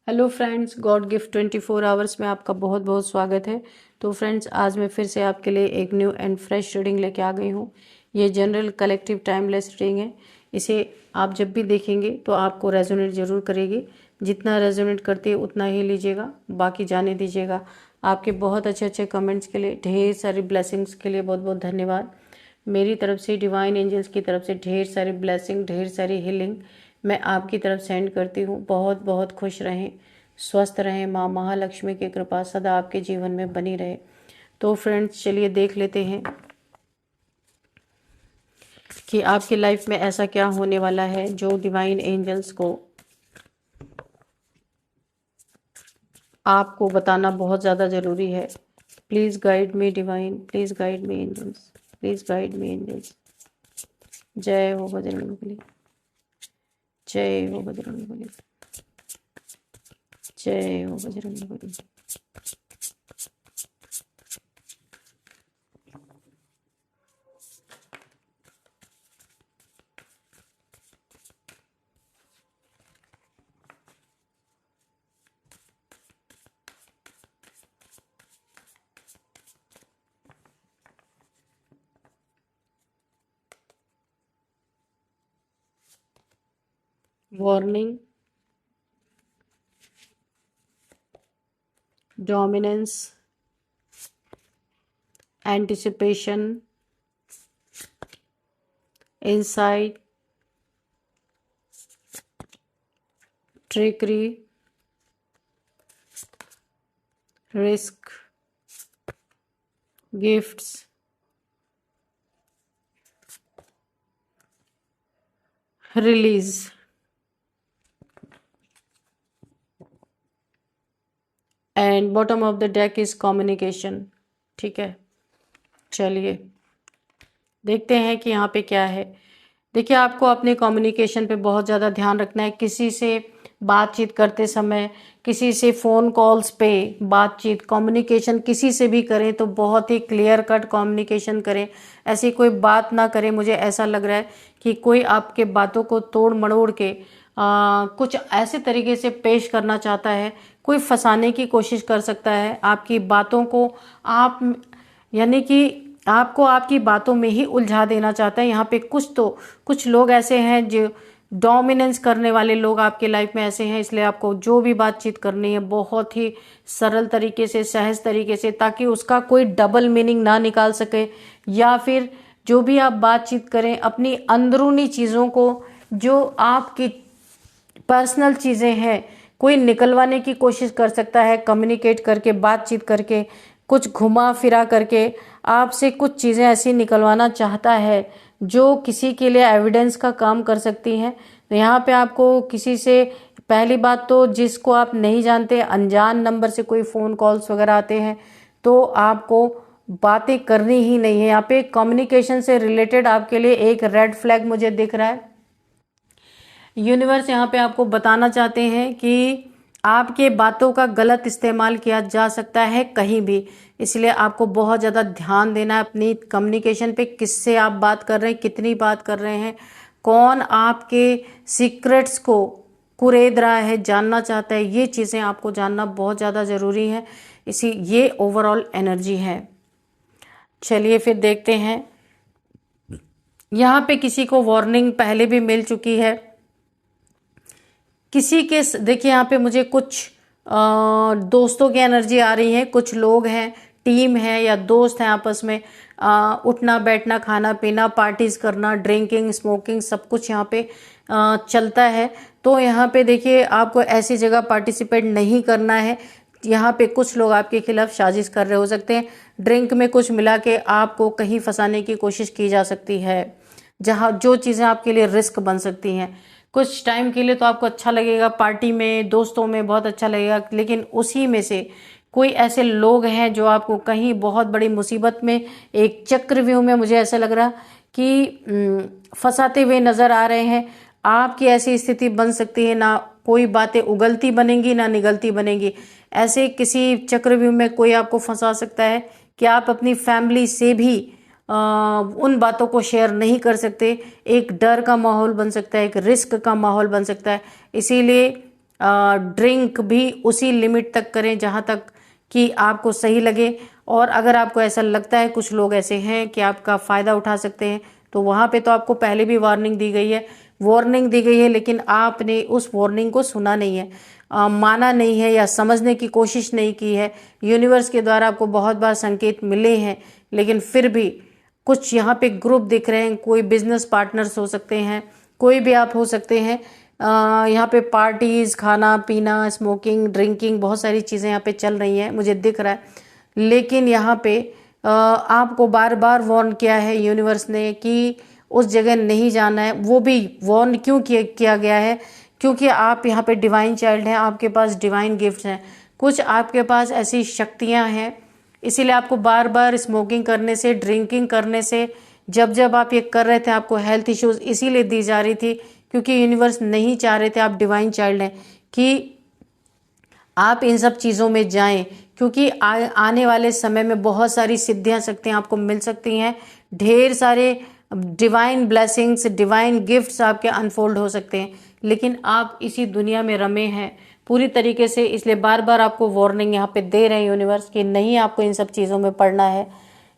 Hello friends, God gift 24 hours में आपका बहुत बहुत स्वागत है। तो फ्रेंड्स, आज मैं फिर से आपके लिए एक न्यू एंड फ्रेश रीडिंग लेके आ गई हूँ। ये जनरल कलेक्टिव टाइमलेस रीडिंग है। इसे आप जब भी देखेंगे तो आपको रेजोनेट ज़रूर करेगी। जितना रेजोनेट करती है उतना ही लीजिएगा, बाकी जाने दीजिएगा। आपके बहुत अच्छे अच्छे कमेंट्स के लिए, ढेर सारी ब्लेसिंग्स के लिए बहुत बहुत धन्यवाद। मेरी तरफ से, डिवाइन एंजल्स की तरफ से ढेर सारी ब्लेसिंग, ढेर सारी हीलिंग मैं आपकी तरफ सेंड करती हूँ। बहुत बहुत खुश रहें, स्वस्थ रहें, माँ महालक्ष्मी की कृपा सदा आपके जीवन में बनी रहे। तो फ्रेंड्स, चलिए देख लेते हैं कि आपकी लाइफ में ऐसा क्या होने वाला है जो डिवाइन एंजल्स को आपको बताना बहुत ज़्यादा ज़रूरी है। Please guide me divine, please guide me angels, please guide me angels. जय हो बजरंगबली, जय हो बजरंगबली, जय हो Bajrangbali. Warning, dominance, anticipation, insight, trickery, risk, gifts, release। And bottom of the deck is communication. ठीक है, चलिए देखते हैं कि यहाँ पे क्या है। देखिए, आपको अपने कम्युनिकेशन पे बहुत ज़्यादा ध्यान रखना है। किसी से बातचीत करते समय, किसी से फ़ोन कॉल्स पे बातचीत, कम्युनिकेशन किसी से भी करें तो बहुत ही क्लियर कट कम्युनिकेशन करें। ऐसी कोई बात ना करें। मुझे ऐसा लग रहा है कि कोई आपके बातों को तोड़ मड़ोड़ के कुछ ऐसे तरीके से पेश करना चाहता है। कोई फंसाने की कोशिश कर सकता है आपकी बातों को। आप यानी कि आपको आपकी बातों में ही उलझा देना चाहता है। यहाँ पे कुछ लोग ऐसे हैं जो डोमिनेंस करने वाले लोग आपके लाइफ में ऐसे हैं। इसलिए आपको जो भी बातचीत करनी है बहुत ही सरल तरीके से, सहज तरीके से, ताकि उसका कोई डबल मीनिंग ना निकाल सके। या फिर जो भी आप बातचीत करें अपनी अंदरूनी चीज़ों को, जो आपकी पर्सनल चीज़ें हैं, कोई निकलवाने की कोशिश कर सकता है। कम्युनिकेट करके, बातचीत करके, कुछ घुमा फिरा करके आपसे कुछ चीज़ें ऐसी निकलवाना चाहता है जो किसी के लिए एविडेंस का काम कर सकती हैं। तो यहाँ पे आपको किसी से, पहली बात तो जिसको आप नहीं जानते, अनजान नंबर से कोई फ़ोन कॉल्स वगैरह आते हैं तो आपको बातें करनी ही नहीं है। यहाँ पे कम्युनिकेशन से रिलेटेड आपके लिए एक रेड फ्लैग मुझे दिख रहा है। यूनिवर्स यहाँ पे आपको बताना चाहते हैं कि आपके बातों का गलत इस्तेमाल किया जा सकता है कहीं भी। इसलिए आपको बहुत ज़्यादा ध्यान देना है अपनी कम्युनिकेशन पे। किससे आप बात कर रहे हैं, कितनी बात कर रहे हैं, कौन आपके सीक्रेट्स को कुरेद रहा है, जानना चाहता है। ये चीज़ें आपको जानना बहुत ज़्यादा ज़रूरी है। ये ओवरऑल एनर्जी है। चलिए फिर देखते हैं। यहाँ पे किसी को वार्निंग पहले भी मिल चुकी है। किसी के, देखिए यहाँ पे मुझे कुछ दोस्तों की एनर्जी आ रही है। कुछ लोग हैं, टीम है या दोस्त हैं आपस में। उठना बैठना, खाना पीना, पार्टीज करना, ड्रिंकिंग, स्मोकिंग, सब कुछ यहाँ पे चलता है। तो यहाँ पे देखिए, आपको ऐसी जगह पार्टिसिपेट नहीं करना है। यहाँ पे कुछ लोग आपके खिलाफ साजिश कर रहे हो सकते हैं। ड्रिंक में कुछ मिला के आपको कहीं फंसाने की कोशिश की जा सकती है, जहाँ जो चीज़ें आपके लिए रिस्क बन सकती हैं। कुछ टाइम के लिए तो आपको अच्छा लगेगा, पार्टी में, दोस्तों में बहुत अच्छा लगेगा, लेकिन उसी में से कोई ऐसे लोग हैं जो आपको कहीं बहुत बड़ी मुसीबत में, एक चक्रव्यूह में, मुझे ऐसा लग रहा कि फंसाते हुए नजर आ रहे हैं। आपकी ऐसी स्थिति बन सकती है, ना कोई बातें उगलती बनेंगी ना निगलती बनेंगी। ऐसे किसी चक्रव्यूह में कोई आपको फंसा सकता है कि आप अपनी फैमिली से भी उन बातों को शेयर नहीं कर सकते। एक डर का माहौल बन सकता है, एक रिस्क का माहौल बन सकता है। इसीलिए ड्रिंक भी उसी लिमिट तक करें जहाँ तक कि आपको सही लगे। और अगर आपको ऐसा लगता है कुछ लोग ऐसे हैं कि आपका फ़ायदा उठा सकते हैं, तो वहाँ पे तो आपको पहले भी वार्निंग दी गई है, लेकिन आपने उस वार्निंग को सुना नहीं है, माना नहीं है या समझने की कोशिश नहीं की है। यूनिवर्स के द्वारा आपको बहुत बार संकेत मिले हैं, लेकिन फिर भी कुछ यहाँ पे ग्रुप दिख रहे हैं, कोई बिजनेस पार्टनर्स हो सकते हैं, कोई भी आप हो सकते हैं। यहाँ पे पार्टीज, खाना पीना, स्मोकिंग, ड्रिंकिंग, बहुत सारी चीज़ें यहाँ पे चल रही हैं, मुझे दिख रहा है। लेकिन यहाँ पे आपको बार बार वार्न किया है यूनिवर्स ने कि उस जगह नहीं जाना है। वो भी वार्न क्यों किया गया है? क्योंकि आप यहाँ पे डिवाइन चाइल्ड हैं, आपके पास डिवाइन गिफ्ट्स हैं, कुछ आपके पास ऐसी शक्तियाँ हैं, इसीलिए आपको बार बार स्मोकिंग करने से, ड्रिंकिंग करने से, जब जब आप ये कर रहे थे आपको हेल्थ इश्यूज इसीलिए दी जा रही थी, क्योंकि यूनिवर्स नहीं चाह रहे थे, आप डिवाइन चाइल्ड हैं, कि आप इन सब चीज़ों में जाएं, क्योंकि आने वाले समय में बहुत सारी सिद्धियां, शक्तियां आपको मिल सकती हैं, ढेर सारे डिवाइन ब्लेसिंग्स, डिवाइन गिफ्ट्स आपके अनफोल्ड हो सकते हैं। लेकिन आप इसी दुनिया में रमे हैं पूरी तरीके से, इसलिए बार बार आपको वार्निंग यहाँ पे दे रहे हैं यूनिवर्स कि नहीं, आपको इन सब चीज़ों में पड़ना है।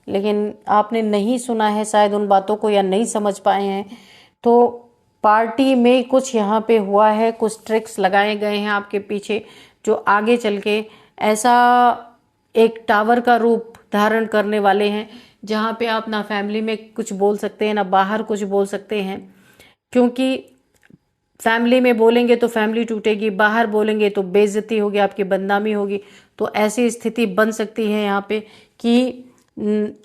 लेकिन आपने नहीं सुना है शायद उन बातों को, या नहीं समझ पाए हैं। तो पार्टी में कुछ यहाँ पे हुआ है, कुछ ट्रिक्स लगाए गए हैं आपके पीछे, जो आगे चल के ऐसा एक टावर का रूप धारण करने वाले हैं, जहाँ पे आप ना फैमिली में कुछ बोल सकते हैं, ना बाहर कुछ बोल सकते हैं। क्योंकि फैमिली में बोलेंगे तो फैमिली टूटेगी, बाहर बोलेंगे तो बेइज्जती होगी, आपकी बदनामी होगी। तो ऐसी स्थिति बन सकती है यहाँ पे कि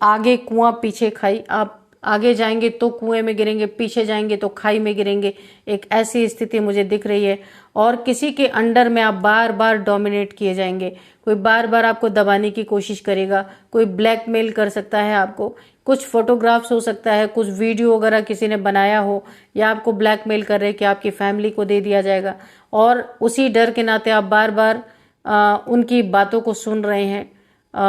आगे कुआं पीछे खाई, आप आगे जाएंगे तो कुएं में गिरेंगे, पीछे जाएंगे तो खाई में गिरेंगे। एक ऐसी स्थिति मुझे दिख रही है। और किसी के अंडर में आप बार बार डोमिनेट किए जाएंगे, कोई बार बार आपको दबाने की कोशिश करेगा, कोई ब्लैकमेल कर सकता है आपको, कुछ फोटोग्राफ्स हो सकता है, कुछ वीडियो वगैरह किसी ने बनाया हो, या आपको ब्लैकमेल कर रहे हैं कि आपकी फैमिली को दे दिया जाएगा। और उसी डर के नाते आप बार बार उनकी बातों को सुन रहे हैं,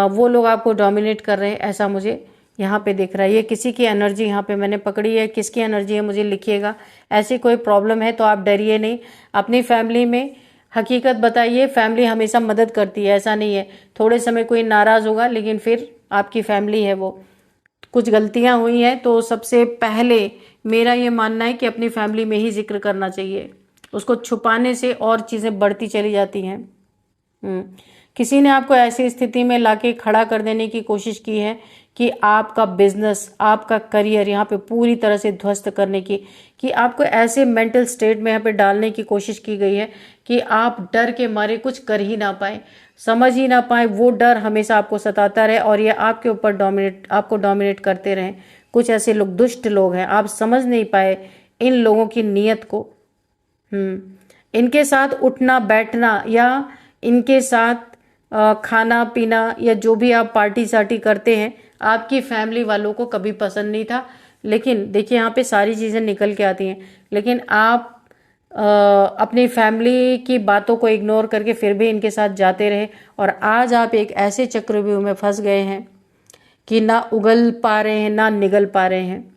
वो लोग आपको डोमिनेट कर रहे हैं, ऐसा मुझे यहाँ पे दिख रहा है। ये किसी की एनर्जी यहाँ पे मैंने पकड़ी है, किसकी एनर्जी है मुझे लिखिएगा। ऐसी कोई प्रॉब्लम है तो आप डरिए नहीं, अपनी फैमिली में हकीकत बताइए। फैमिली हमेशा मदद करती है, ऐसा नहीं है। थोड़े समय कोई नाराज होगा, लेकिन फिर आपकी फैमिली है वो। कुछ गलतियां हुई हैं तो सबसे पहले मेरा ये मानना है कि अपनी फैमिली में ही जिक्र करना चाहिए, उसको छुपाने से और चीज़ें बढ़ती चली जाती हैं। किसी ने आपको ऐसी स्थिति में लाके खड़ा कर देने की कोशिश की है कि आपका बिजनेस, आपका करियर यहाँ पे पूरी तरह से ध्वस्त करने की, कि आपको ऐसे मेंटल स्टेट में यहाँ पे डालने की कोशिश की गई है कि आप डर के मारे कुछ कर ही ना पाए, समझ ही ना पाए। वो डर हमेशा आपको सताता रहे और ये आपके ऊपर आपको डोमिनेट करते रहें। कुछ ऐसे लोग, दुष्ट लोग हैं, आप समझ नहीं पाए इन लोगों की नीयत को। इनके साथ उठना बैठना या इनके साथ खाना पीना या जो भी आप पार्टी सार्टी करते हैं, आपकी फैमिली वालों को कभी पसंद नहीं था। लेकिन देखिए यहाँ पे सारी चीज़ें निकल के आती हैं, लेकिन आप अपनी फैमिली की बातों को इग्नोर करके फिर भी इनके साथ जाते रहे, और आज आप एक ऐसे चक्रव्यूह में फंस गए हैं कि ना उगल पा रहे हैं ना निगल पा रहे हैं।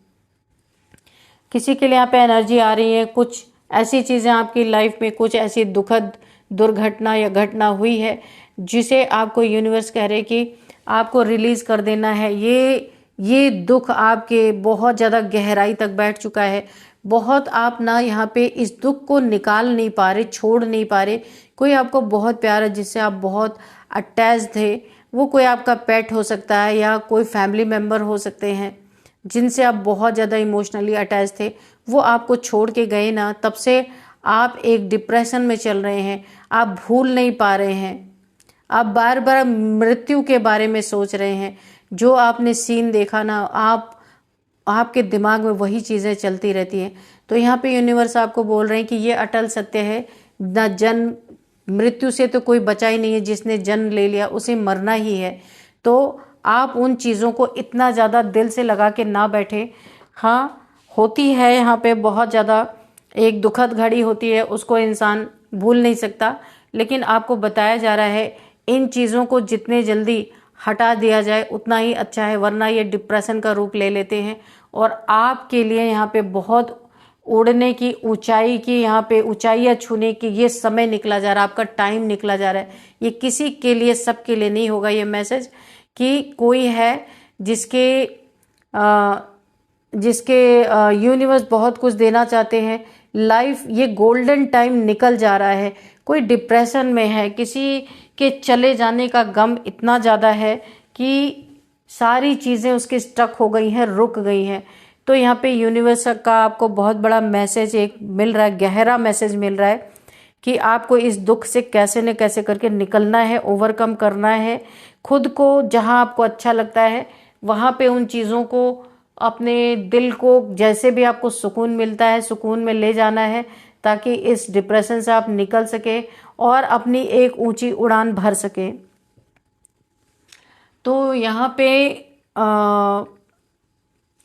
किसी के लिए यहाँ पे एनर्जी आ रही है, कुछ ऐसी चीज़ें आपकी लाइफ में, कुछ ऐसी दुखद दुर्घटना या घटना हुई है जिसे आपको यूनिवर्स कह रहे कि आपको रिलीज कर देना है। ये दुख आपके बहुत ज़्यादा गहराई तक बैठ चुका है। बहुत आप ना यहाँ पे इस दुख को निकाल नहीं पा रहे, छोड़ नहीं पा रहे। कोई आपको बहुत प्यारा, जिससे आप बहुत अटैच थे, वो कोई आपका पेट हो सकता है या कोई फैमिली मेम्बर हो सकते हैं जिनसे आप बहुत ज़्यादा इमोशनली अटैच थे, वो आपको छोड़ के गए ना, तब से आप एक डिप्रेशन में चल रहे हैं। आप भूल नहीं पा रहे हैं, आप बार बार मृत्यु के बारे में सोच रहे हैं। जो आपने सीन देखा ना, आपके दिमाग में वही चीज़ें चलती रहती हैं। तो यहाँ पे यूनिवर्स आपको बोल रहे हैं कि ये अटल सत्य है, ना जन्म मृत्यु से तो कोई बचा ही नहीं है। जिसने जन्म ले लिया उसे मरना ही है। तो आप उन चीज़ों को इतना ज़्यादा दिल से लगा के ना बैठे। हाँ, होती है यहाँ पे बहुत ज़्यादा एक दुखद घड़ी होती है, उसको इंसान भूल नहीं सकता, लेकिन आपको बताया जा रहा है इन चीज़ों को जितने जल्दी हटा दिया जाए उतना ही अच्छा है, वरना ये डिप्रेशन का रूप ले लेते हैं और आपके लिए यहाँ पे बहुत उड़ने की, ऊंचाई की, यहाँ पे ऊंचाइयाँ छूने की ये समय निकला जा रहा है, आपका टाइम निकला जा रहा है। ये किसी के लिए, सबके लिए नहीं होगा ये मैसेज, कि कोई है जिसके आ, जिसके यूनिवर्स बहुत कुछ देना चाहते हैं। लाइफ, ये गोल्डन टाइम निकल जा रहा है। कोई डिप्रेशन में है, किसी के चले जाने का गम इतना ज़्यादा है कि सारी चीज़ें उसकी स्टक हो गई हैं, रुक गई हैं। तो यहाँ पे यूनिवर्स का आपको बहुत बड़ा मैसेज एक मिल रहा है, गहरा मैसेज मिल रहा है कि आपको इस दुख से कैसे न कैसे करके निकलना है, ओवरकम करना है। खुद को जहाँ आपको अच्छा लगता है वहाँ पे उन चीज़ों को, अपने दिल को जैसे भी आपको सुकून मिलता है, सुकून में ले जाना है, ताकि इस डिप्रेशन से आप निकल सके और अपनी एक ऊंची उड़ान भर सके। तो यहाँ पे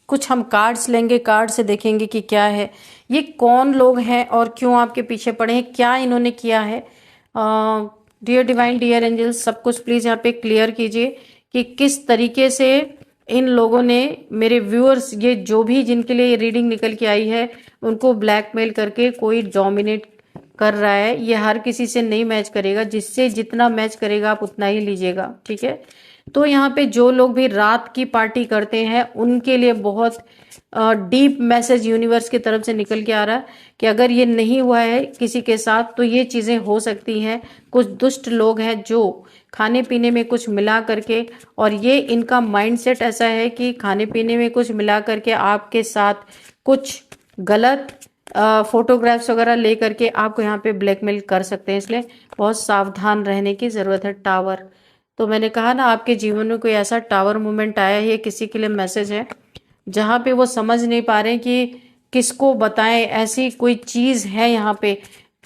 कुछ हम कार्ड्स लेंगे, कार्ड से देखेंगे कि क्या है, ये कौन लोग हैं और क्यों आपके पीछे पड़े हैं, क्या इन्होंने किया है। डियर डिवाइन, डियर एंजल्स, सब कुछ प्लीज़ यहाँ पे क्लियर कीजिए कि किस तरीके से इन लोगों ने, मेरे व्यूअर्स, ये जो भी जिनके लिए ये रीडिंग निकल के आई है, उनको ब्लैकमेल करके कोई डोमिनेट कर रहा है। ये हर किसी से नहीं मैच करेगा, जिससे जितना मैच करेगा आप उतना ही लीजिएगा, ठीक है। तो यहाँ पे जो लोग भी रात की पार्टी करते हैं उनके लिए बहुत डीप मैसेज यूनिवर्स की तरफ से निकल के आ रहा है कि अगर ये नहीं हुआ है किसी के साथ तो ये चीज़ें हो सकती हैं। कुछ दुष्ट लोग हैं जो खाने पीने में कुछ मिला करके, और ये इनका माइंडसेट ऐसा है कि खाने पीने में कुछ मिला करके आपके साथ कुछ गलत फोटोग्राफ्स वगैरह ले करके आपको यहाँ पे ब्लैकमेल कर सकते हैं। इसलिए बहुत सावधान रहने की ज़रूरत है। टावर, तो मैंने कहा ना, आपके जीवन में कोई ऐसा टावर मोमेंट आया है, किसी के लिए मैसेज है जहाँ पे वो समझ नहीं पा रहे कि किसको बताएं। ऐसी कोई चीज़ है यहाँ पे,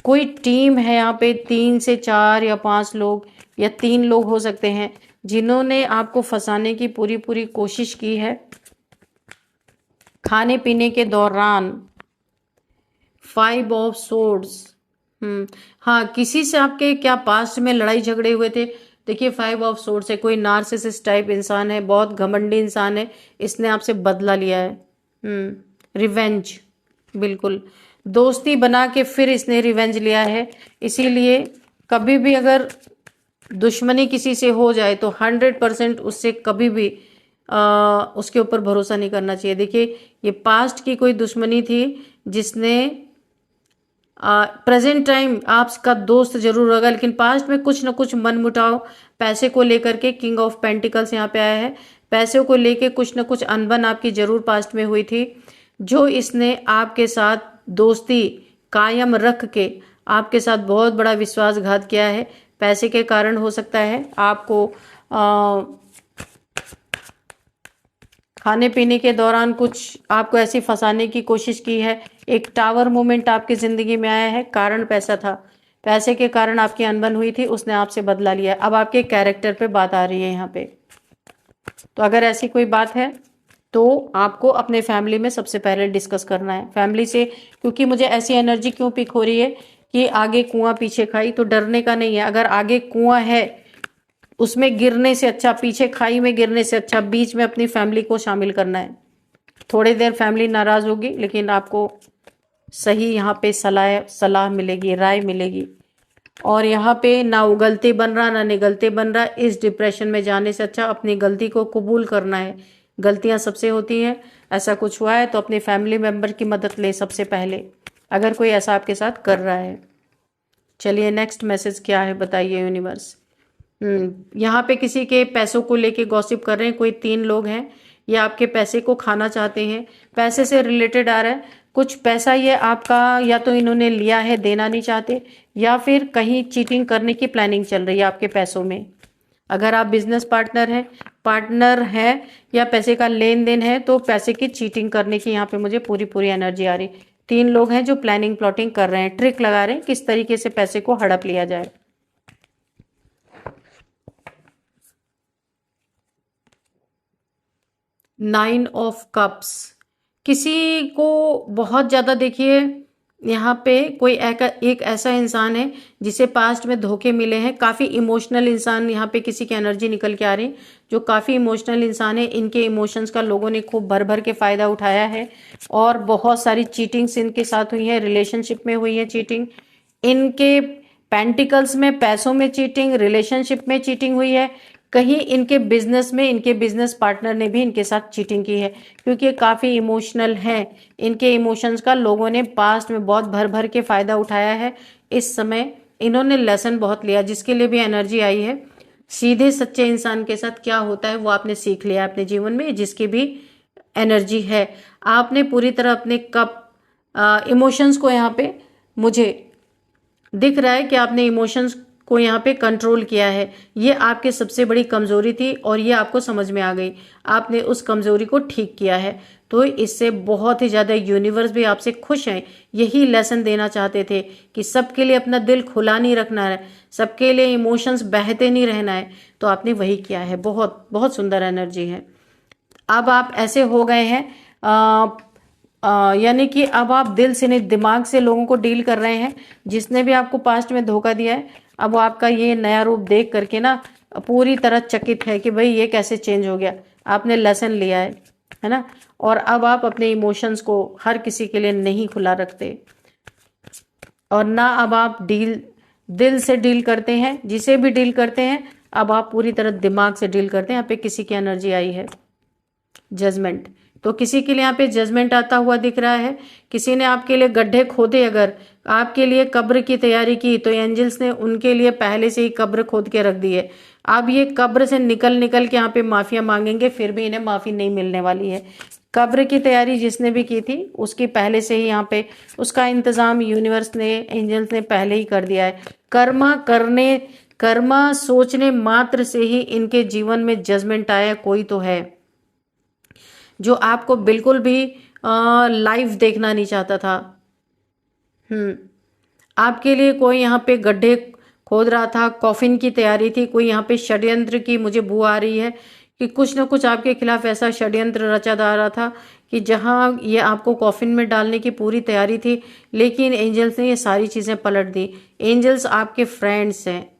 कोई टीम है यहाँ पे, 3 से 4 या 5 लोग या 3 लोग हो सकते हैं जिन्होंने आपको फंसाने की पूरी पूरी कोशिश की है खाने पीने के दौरान। 5 ऑफ सोर्ड्स, हाँ, किसी से आपके क्या पास्ट में लड़ाई झगड़े हुए थे। देखिए 5 ऑफ सोर्ड्स है, कोई नार्सिसिस्ट टाइप इंसान है, बहुत घमंडी इंसान है, इसने आपसे बदला लिया है। रिवेंज, बिल्कुल दोस्ती बना के फिर इसने रिवेंज लिया है। इसीलिए कभी भी अगर दुश्मनी किसी से हो जाए तो 100% उससे कभी भी उसके ऊपर भरोसा नहीं करना चाहिए। देखिए ये पास्ट की कोई दुश्मनी थी जिसने प्रेजेंट टाइम आपका दोस्त जरूर होगा, लेकिन पास्ट में कुछ ना कुछ मनमुटाव पैसे को लेकर के, किंग ऑफ पेंटिकल्स यहाँ पे आया है, पैसे को लेके कुछ ना कुछ अनबन आपकी जरूर पास्ट में हुई थी, जो इसने आपके साथ दोस्ती कायम रख के आपके साथ बहुत बड़ा विश्वासघात किया है। पैसे के कारण हो सकता है, आपको खाने पीने के दौरान कुछ आपको ऐसी फंसाने की कोशिश की है। एक टावर मोमेंट आपकी जिंदगी में आया है, कारण पैसा था, पैसे के कारण आपकी अनबन हुई थी, उसने आपसे बदला लिया। अब आपके कैरेक्टर पे बात आ रही है यहाँ पे। तो अगर ऐसी कोई बात है तो आपको अपने फैमिली में सबसे पहले डिस्कस करना है, फैमिली से, क्योंकि मुझे ऐसी एनर्जी क्यों पिक हो रही है कि आगे कुआं पीछे खाई। तो डरने का नहीं है, अगर आगे कुआं है उसमें गिरने से अच्छा, पीछे खाई में गिरने से अच्छा बीच में अपनी फैमिली को शामिल करना है। थोड़ी देर फैमिली नाराज होगी, लेकिन आपको सही यहाँ पे सलाह मिलेगी, राय मिलेगी। और यहाँ पे ना उगलते बन रहा ना निगलते बन रहा। इस डिप्रेशन में जाने से अच्छा अपनी गलती को कबूल करना है। गलतियां सबसे होती हैं, ऐसा कुछ हुआ है तो अपने फैमिली मेंबर की मदद ले सबसे पहले, अगर कोई ऐसा आपके साथ कर रहा है। चलिए नेक्स्ट मैसेज क्या है, बताइए यूनिवर्स। यहाँ पे किसी के पैसों को लेके गॉसिप कर रहे हैं, कोई 3 लोग हैं, ये आपके पैसे को खाना चाहते हैं। पैसे से रिलेटेड आ रहा है, कुछ पैसा ये आपका या तो इन्होंने लिया है, देना नहीं चाहते, या फिर कहीं चीटिंग करने की प्लानिंग चल रही है आपके पैसों में। अगर आप बिजनेस पार्टनर है या पैसे का लेन देन है तो पैसे की चीटिंग करने की यहाँ पे मुझे पूरी पूरी एनर्जी आ रही। 3 लोग हैं जो प्लानिंग प्लॉटिंग कर रहे हैं, ट्रिक लगा रहे हैं किस तरीके से पैसे को हड़प लिया जाए। नाइन ऑफ कप्स, किसी को बहुत ज्यादा देखिए यहाँ पे कोई एक ऐसा इंसान है जिसे पास्ट में धोखे मिले हैं। काफ़ी इमोशनल इंसान, यहाँ पे किसी की एनर्जी निकल के आ रही, जो काफ़ी इमोशनल इंसान है। इनके इमोशंस का लोगों ने खूब भर भर के फ़ायदा उठाया है और बहुत सारी चीटिंग्स इनके साथ हुई है, रिलेशनशिप में हुई है चीटिंग, इनके पेंटिकल्स में पैसों में चीटिंग, रिलेशनशिप में चीटिंग हुई है, कहीं इनके बिजनेस में इनके बिजनेस पार्टनर ने भी इनके साथ चीटिंग की है, क्योंकि ये काफ़ी इमोशनल हैं। इनके इमोशंस का लोगों ने पास्ट में बहुत भर भर के फ़ायदा उठाया है। इस समय इन्होंने लेसन बहुत लिया, जिसके लिए भी एनर्जी आई है। सीधे सच्चे इंसान के साथ क्या होता है वो आपने सीख लिया अपने जीवन में, जिसकी भी एनर्जी है। आपने पूरी तरह अपने इमोशंस को, यहाँ पे मुझे दिख रहा है कि आपने इमोशंस को यहाँ पे कंट्रोल किया है। ये आपकी सबसे बड़ी कमजोरी थी और ये आपको समझ में आ गई, आपने उस कमजोरी को ठीक किया है। तो इससे बहुत ही ज़्यादा यूनिवर्स भी आपसे खुश है। यही लेसन देना चाहते थे कि सबके लिए अपना दिल खुला नहीं रखना है, सबके लिए इमोशंस बहते नहीं रहना है। तो आपने वही किया है। बहुत बहुत सुंदर एनर्जी है। अब आप ऐसे हो गए हैं, यानी कि अब आप दिल से नहीं दिमाग से लोगों को डील कर रहे हैं। जिसने भी आपको पास्ट में धोखा दिया है, अब वो आपका ये नया रूप देख करके ना पूरी तरह चकित है कि भाई ये कैसे चेंज हो गया। आपने लेसन लिया है ना। और अब आप अपने इमोशंस को हर किसी के लिए नहीं खुला रखते, और ना अब आप दिल से डील करते हैं। जिसे भी डील करते हैं अब आप पूरी तरह दिमाग से डील करते हैं। यहाँ पे किसी की एनर्जी आई है जजमेंट, तो किसी के लिए यहाँ पे जजमेंट आता हुआ दिख रहा है। किसी ने आपके लिए गड्ढे खोदे, अगर आपके लिए कब्र की तैयारी की, तो एंजल्स ने उनके लिए पहले से ही कब्र खोद के रख दी है। अब ये कब्र से निकल निकल के यहाँ पे माफिया मांगेंगे, फिर भी इन्हें माफी नहीं मिलने वाली है। कब्र की तैयारी जिसने भी की थी उसकी पहले से ही यहाँ पे उसका इंतजाम यूनिवर्स ने, एंजल्स ने पहले ही कर दिया है। कर्मा सोचने मात्र से ही इनके जीवन में जजमेंट आया। कोई तो है जो आपको बिल्कुल भी लाइव देखना नहीं चाहता था। आपके लिए कोई यहाँ पे गड्ढे खोद रहा था, कॉफिन की तैयारी थी। कोई यहाँ पे षड्यंत्र की मुझे बू आ रही है कि कुछ ना कुछ आपके खिलाफ ऐसा षड्यंत्र रचा जा रहा था कि जहाँ ये आपको कॉफिन में डालने की पूरी तैयारी थी, लेकिन एंजल्स ने ये सारी चीज़ें पलट दी। एंजल्स आपके फ्रेंड्स हैं,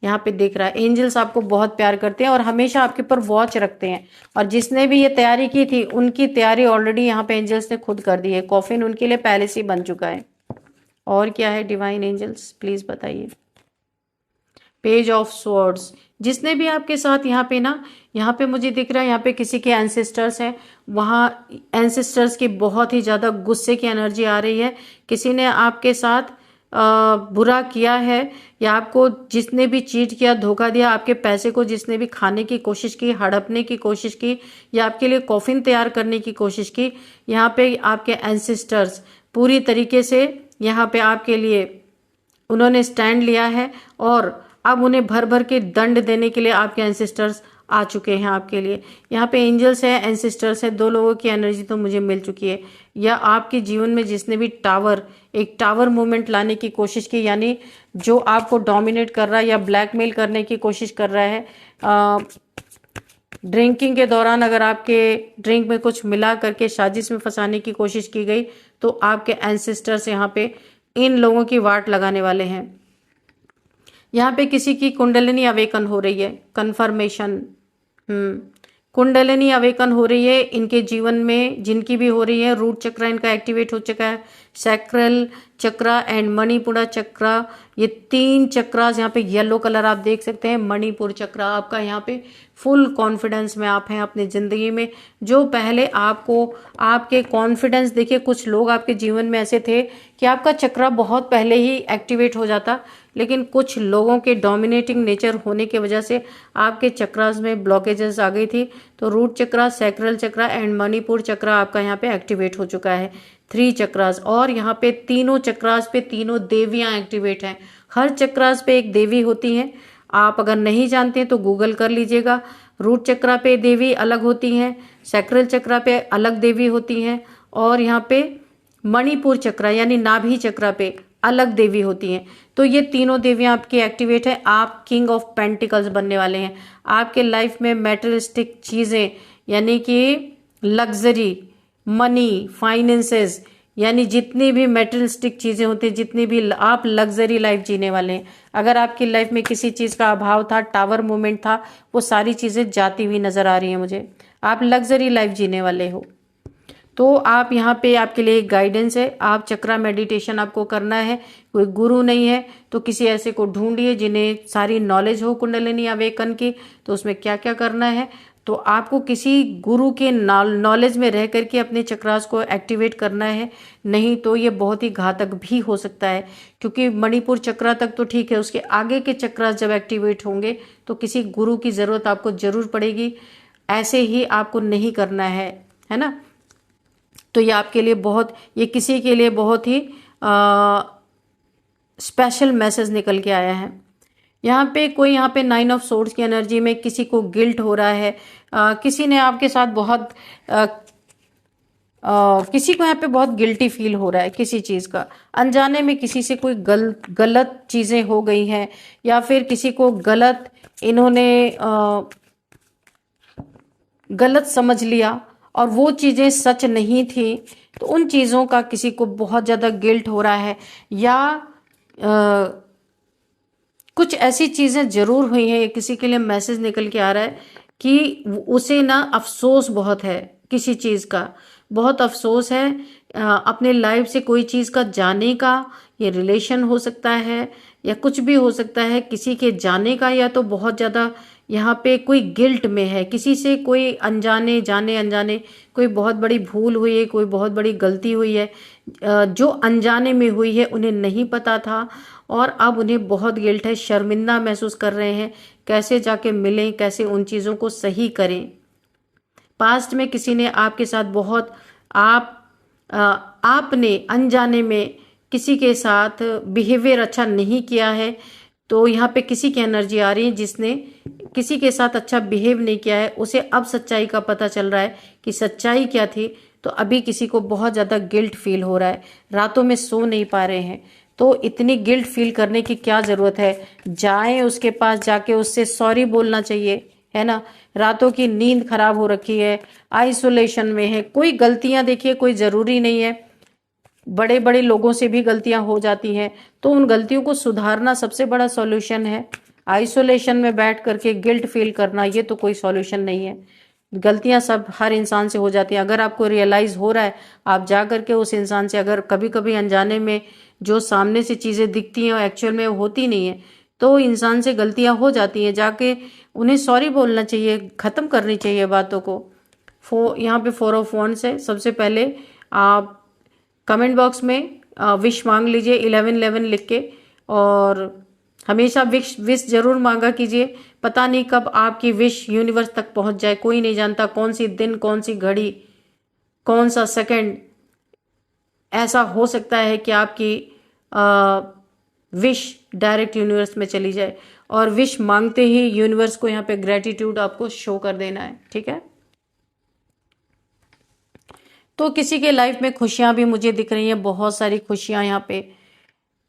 यहाँ पे दिख रहा है। एंजल्स आपको बहुत प्यार करते हैं और हमेशा आपके ऊपर वॉच रखते हैं। और जिसने भी ये तैयारी की थी उनकी तैयारी ऑलरेडी यहाँ पे एंजल्स ने खुद कर दी है। कॉफिन उनके लिए पहले से ही बन चुका है। और क्या है डिवाइन एंजल्स, प्लीज बताइए। पेज ऑफ स्वॉर्ड्स, जिसने भी आपके साथ यहाँ पे मुझे दिख रहा है, यहाँ पे किसी के एंसेस्टर्स हैं। वहाँ एंसेस्टर्स की बहुत ही ज़्यादा गुस्से की एनर्जी आ रही है। किसी ने आपके साथ बुरा किया है, या आपको जिसने भी चीट किया, धोखा दिया, आपके पैसे को जिसने भी खाने की कोशिश की, हड़पने की कोशिश की, या आपके लिए कॉफिन तैयार करने की कोशिश की, यहाँ पे आपके एंसेस्टर्स पूरी तरीके से यहाँ पे आपके लिए उन्होंने स्टैंड लिया है। और अब उन्हें भर भर के दंड देने के लिए आपके एंसेस्टर्स आ चुके हैं आपके लिए। यहाँ पे एंजल्स है, एंसेस्टर्स है, दो लोगों की एनर्जी तो मुझे मिल चुकी है। या आपके जीवन में जिसने भी एक टावर मूवमेंट लाने की कोशिश की, यानी जो आपको डोमिनेट कर रहा है या ब्लैकमेल करने की कोशिश कर रहा है, ड्रिंकिंग के दौरान अगर आपके ड्रिंक में कुछ मिला करके साजिश में फंसाने की कोशिश की गई, तो आपके एंसेस्टर्स यहाँ पे इन लोगों की वाट लगाने वाले हैं। यहाँ पे किसी की कुंडलिनी अवेकन हो रही है, कन्फर्मेशन। कुंडलिनी अवेकन हो रही है इनके जीवन में, जिनकी भी हो रही है। रूट चक्र इनका एक्टिवेट हो चुका है। सैक्रल चक्रा एंड मणिपुरा चक्रा, ये 3 चक्रास यहाँ पे येलो कलर आप देख सकते हैं। मणिपुर चक्रा आपका यहाँ पे फुल कॉन्फिडेंस में आप हैं अपनी जिंदगी में। जो पहले आपको आपके कॉन्फिडेंस, देखिए कुछ लोग आपके जीवन में ऐसे थे कि आपका चक्रा बहुत पहले ही एक्टिवेट हो जाता, लेकिन कुछ लोगों के डोमिनेटिंग नेचर होने की वजह से आपके चक्रास में ब्लॉकेजेस आ गई थी। तो root chakra, sacral chakra and Manipura chakra आपका यहाँ पे एक्टिवेट हो चुका है। 3 चक्रास, और यहाँ पे तीनों चक्रास पे तीनों देवियां एक्टिवेट हैं। हर चक्रास पे एक देवी होती है। आप अगर नहीं जानते तो गूगल कर लीजिएगा। रूट चक्रा पे देवी अलग होती हैं, सैक्रल चक्रा पे अलग देवी होती हैं, और यहाँ पे मणिपुर चक्रा यानी नाभि चक्रा पे अलग देवी होती हैं। तो ये तीनों देवियां आपकी एक्टिवेट है। आप किंग ऑफ पेंटिकल्स बनने वाले हैं। आपके लाइफ में मेटेरियलिस्टिक चीजें, यानी कि लग्जरी, मनी, फाइनेंसेस, यानी जितनी भी मेटेरियलिस्टिक चीज़ें होती हैं, जितनी भी आप लग्जरी लाइफ जीने वाले हैं, अगर आपकी लाइफ में किसी चीज़ का अभाव था, टावर मूवमेंट था, वो सारी चीज़ें जाती हुई नज़र आ रही हैं मुझे। आप लग्जरी लाइफ जीने वाले हो। तो आप यहाँ पे आपके लिए एक गाइडेंस है, आप चक्रा मेडिटेशन आपको करना है। कोई गुरु नहीं है तो किसी ऐसे को ढूंढिए जिन्हें सारी नॉलेज हो कुंडलिनी अवेकन की, तो उसमें क्या क्या करना है। तो आपको किसी गुरु के नॉलेज में रह करके अपने चक्रास को एक्टिवेट करना है, नहीं तो ये बहुत ही घातक भी हो सकता है। क्योंकि मणिपुर चक्रा तक तो ठीक है, उसके आगे के चक्रास जब एक्टिवेट होंगे तो किसी गुरु की ज़रूरत आपको ज़रूर पड़ेगी। ऐसे ही आपको नहीं करना है ना। तो ये आपके लिए बहुत, ये किसी के लिए बहुत ही स्पेशल मैसेज निकल के आया है। यहाँ पे कोई, यहाँ पे 9 ऑफ सोर्ड्स की एनर्जी में किसी को गिल्ट हो रहा है। किसी ने आपके साथ बहुत किसी को यहाँ पे बहुत गिल्टी फील हो रहा है किसी चीज़ का। अनजाने में किसी से कोई गलत चीज़ें हो गई हैं, या फिर किसी को गलत इन्होंने गलत समझ लिया और वो चीज़ें सच नहीं थी, तो उन चीज़ों का किसी को बहुत ज़्यादा गिल्ट हो रहा है। या कुछ ऐसी चीज़ें ज़रूर हुई हैं, किसी के लिए मैसेज निकल के आ रहा है कि उसे ना अफसोस बहुत है, किसी चीज़ का बहुत अफसोस है। अपने लाइफ से कोई चीज़ का जाने का, ये रिलेशन हो सकता है या कुछ भी हो सकता है, किसी के जाने का, या तो बहुत ज़्यादा यहाँ पे कोई गिल्ट में है, किसी से कोई अनजाने जाने अनजाने कोई बहुत बड़ी भूल हुई है, कोई बहुत बड़ी गलती हुई है, जो अनजाने में हुई है, उन्हें नहीं पता था और अब उन्हें बहुत गिल्ट है, शर्मिंदा महसूस कर रहे हैं। कैसे जाके मिलें, कैसे उन चीज़ों को सही करें। पास्ट में किसी ने आपके साथ बहुत आपने अनजाने में किसी के साथ बिहेवियर अच्छा नहीं किया है, तो यहाँ पे किसी की एनर्जी आ रही है जिसने किसी के साथ अच्छा बिहेव नहीं किया है, उसे अब सच्चाई का पता चल रहा है कि सच्चाई क्या थी। तो अभी किसी को बहुत ज़्यादा गिल्ट फील हो रहा है, रातों में सो नहीं पा रहे हैं। तो इतनी गिल्ट फील करने की क्या ज़रूरत है, जाएं उसके पास, जाके उससे सॉरी बोलना चाहिए, है ना। रातों की नींद खराब हो रखी है, आइसोलेशन में है, कोई गलतियां देखिए कोई ज़रूरी नहीं है, बड़े बड़े लोगों से भी गलतियां हो जाती हैं, तो उन गलतियों को सुधारना सबसे बड़ा सॉल्यूशन है। आइसोलेशन में बैठ करके गिल्ट फील करना, ये तो कोई सॉल्यूशन नहीं है। गलतियां सब हर इंसान से हो जाती हैं। अगर आपको रियलाइज हो रहा है, आप जा करके उस इंसान से, अगर कभी कभी अनजाने में जो सामने से चीज़ें दिखती हैं और एक्चुअल में होती नहीं है, तो इंसान से गलतियां हो जाती हैं, जाके उन्हें सॉरी बोलना चाहिए, ख़त्म करनी चाहिए बातों को। यहाँ पे 4 ऑफ वॉन्ड्स है। सबसे पहले आप कमेंट बॉक्स में विश मांग लीजिए 1111 लिख के, और हमेशा विश जरूर मांगा कीजिए। पता नहीं कब आपकी विश यूनिवर्स तक पहुंच जाए, कोई नहीं जानता कौन सी दिन, कौन सी घड़ी, कौन सा सेकंड ऐसा हो सकता है कि आपकी विश डायरेक्ट यूनिवर्स में चली जाए। और विश मांगते ही यूनिवर्स को यहाँ पे ग्रेटिट्यूड आपको शो कर देना है, ठीक है। तो किसी के लाइफ में खुशियां भी मुझे दिख रही हैं, बहुत सारी खुशियां। यहाँ पे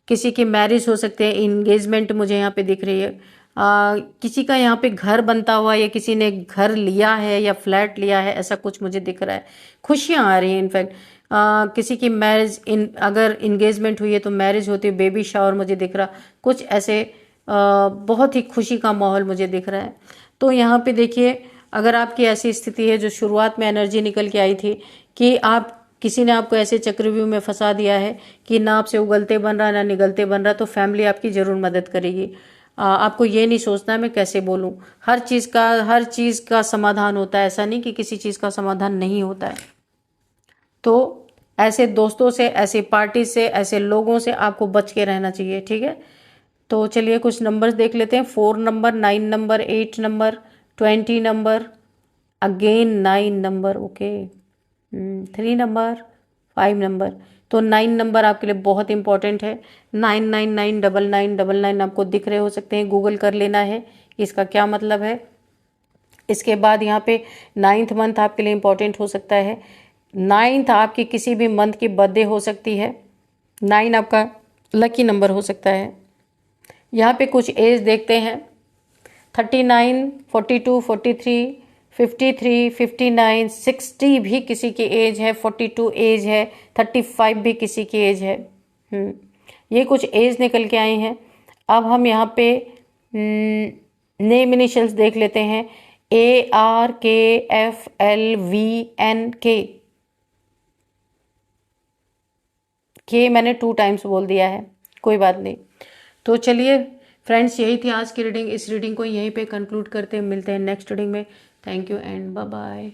किसी की मैरिज हो सकते हैं, इंगेजमेंट मुझे यहाँ पे दिख रही है। किसी का यहाँ पे घर बनता हुआ, या किसी ने घर लिया है या फ्लैट लिया है, ऐसा कुछ मुझे दिख रहा है। खुशियां आ रही हैं इनफैक्ट। किसी की मैरिज, अगर इंगेजमेंट हुई है तो मैरिज होती है, बेबी शावर मुझे दिख रहा, कुछ ऐसे बहुत ही खुशी का माहौल मुझे दिख रहा है। तो यहाँ पे देखिए, अगर आपकी ऐसी स्थिति है, जो शुरुआत में एनर्जी निकल के आई थी कि आप, किसी ने आपको ऐसे चक्रव्यूह में फंसा दिया है कि ना आपसे उगलते बन रहा ना निगलते बन रहा, तो फैमिली आपकी जरूर मदद करेगी। आपको ये नहीं सोचना मैं कैसे बोलूं, हर चीज़ का समाधान होता है, ऐसा नहीं कि किसी चीज़ का समाधान नहीं होता है। तो ऐसे दोस्तों से, ऐसे पार्टी से, ऐसे लोगों से आपको बच के रहना चाहिए, ठीक है। तो चलिए कुछ नंबर्स देख लेते हैं। 4 number, 9 number, 8 number, 20 number, again 9 number, okay, 3 number, 5 number. तो 9 नंबर आपके लिए बहुत इंपॉर्टेंट है। 9999999 आपको दिख रहे हो सकते हैं, गूगल कर लेना है इसका क्या मतलब है। इसके बाद यहाँ पे 9th मंथ आपके लिए इंपॉर्टेंट हो सकता है। 9th आपकी किसी भी मंथ की बर्थडे हो सकती है। 9 आपका लकी नंबर हो सकता है। यहाँ पे कुछ एज देखते हैं, 39, 42, 43, 53, 59, 60 भी किसी की एज है, 42 एज है, 35 भी किसी की एज है। ये कुछ एज निकल के आई हैं। अब हम यहाँ पे नेम इनिशियल्स देख लेते हैं। ARKFLVNK, के मैंने 2 टाइम्स बोल दिया है, कोई बात नहीं। तो चलिए फ्रेंड्स, यही थी आज की रीडिंग। इस रीडिंग को यहीं पे कंक्लूड करते हैं, मिलते हैं नेक्स्ट रीडिंग में। Thank you and bye bye.